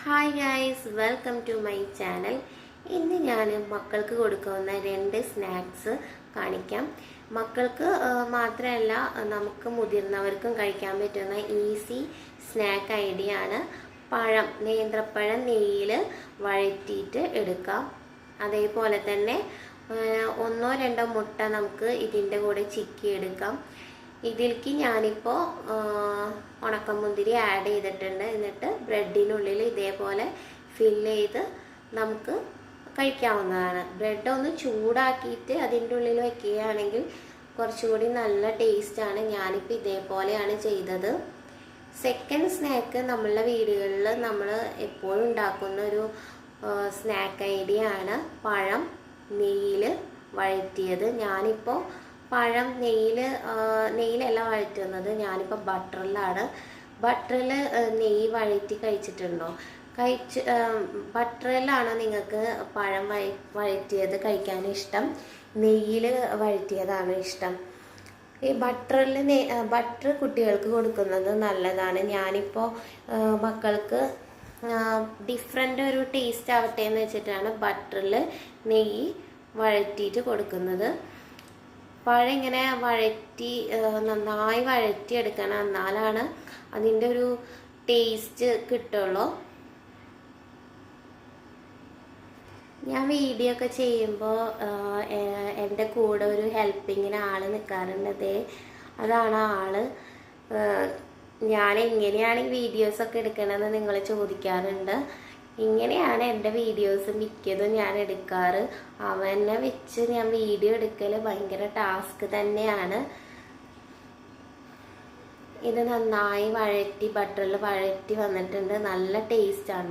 Hi guys, welcome to my channel. ഇന്ന് ഞാൻ മക്കൾക്ക് കൊടുക്കുന്ന 2 സ്നാക്സ് കാണിക്കാം. മക്കൾക്ക് മാത്രമല്ല, നമുക്ക് മുതിർന്നവർക്കും കഴിക്കാൻ പറ്റുന്ന ഈസി സ്നാക്ക് ഐഡിയ ആണ്. നേന്ത്രപ്പഴം നെയ്യിൽ വഴറ്റിയിട്ട് എടുക്കാം. അതേപോലെ തന്നെ 1-2 മുട്ട നമുക്ക് ഇതിൻ്റെ കൂടെ ചിക്കി എടുക്കാം. ഇതിലേക്ക് ഞാനിപ്പോൾ ഉണക്കമുന്തിരി ആഡ് ചെയ്തിട്ടുണ്ട്. എന്നിട്ട് ബ്രെഡിനുള്ളിൽ ഇതേപോലെ ഫില്ല് ചെയ്ത് നമുക്ക് കഴിക്കാവുന്നതാണ്. ബ്രെഡ് ഒന്ന് ചൂടാക്കിയിട്ട് അതിൻ്റെ ഉള്ളിൽ വയ്ക്കുകയാണെങ്കിൽ കുറച്ചുകൂടി നല്ല ടേസ്റ്റാണ്. ഞാനിപ്പോൾ ഇതേപോലെയാണ് ചെയ്തത്. സെക്കൻഡ് സ്നാക്ക് നമ്മളുടെ വീടുകളിൽ നമ്മൾ എപ്പോഴും ഉണ്ടാക്കുന്ന ഒരു സ്നാക്ക് ഐഡിയ ആണ് പഴം നെയ്യിൽ വഴറ്റിയത്. ഞാനിപ്പോൾ പഴം നെയ്യിലല്ല വഴറ്റുന്നത്, ഞാനിപ്പോൾ ബട്ടറിൽ നെയ്യ് വഴറ്റി കഴിച്ചിട്ടുണ്ടോ? ബട്ടറിലാണോ നിങ്ങൾക്ക് പഴം വഴറ്റിയത് കഴിക്കാൻ ഇഷ്ടം, നെയ്യിൽ വഴറ്റിയതാണ് ഇഷ്ടം? ഈ ബട്ടർ കുട്ടികൾക്ക് കൊടുക്കുന്നത് നല്ലതാണ്. ഞാനിപ്പോൾ മക്കൾക്ക് ഡിഫറെൻ്റ് ഒരു ടേസ്റ്റ് ആവട്ടെ എന്ന് വെച്ചിട്ടാണ് ബട്ടറിൽ നെയ്യ് വഴറ്റിയിട്ട് കൊടുക്കുന്നത്. പഴം ഇങ്ങനെ നന്നായി വഴറ്റിയെടുക്കണം, എന്നാലാണ് അതിൻ്റെ ഒരു ടേസ്റ്റ് കിട്ടുള്ളൂ. ഞാൻ വീഡിയോ ഒക്കെ ചെയ്യുമ്പോൾ എൻ്റെ കൂടെ ഒരു ഹെൽപ്പിങ്ങിന് ആൾ നിൽക്കാറുണ്ട്. അതാണ് ആള്. ഞാൻ എങ്ങനെയാണ് ഈ വീഡിയോസൊക്കെ എടുക്കണമെന്ന് നിങ്ങൾ ചോദിക്കാറുണ്ട്. ഇങ്ങനെയാണ് എൻ്റെ വീഡിയോസ് മിക്കതും ഞാൻ എടുക്കാറ്. അവനെ വെച്ച് ഞാൻ വീഡിയോ എടുക്കൽ ഭയങ്കര ടാസ്ക് തന്നെയാണ്. ഇത് നന്നായി ബട്ടറിൽ വഴറ്റി വന്നിട്ടുണ്ട്. നല്ല ടേസ്റ്റാണ്.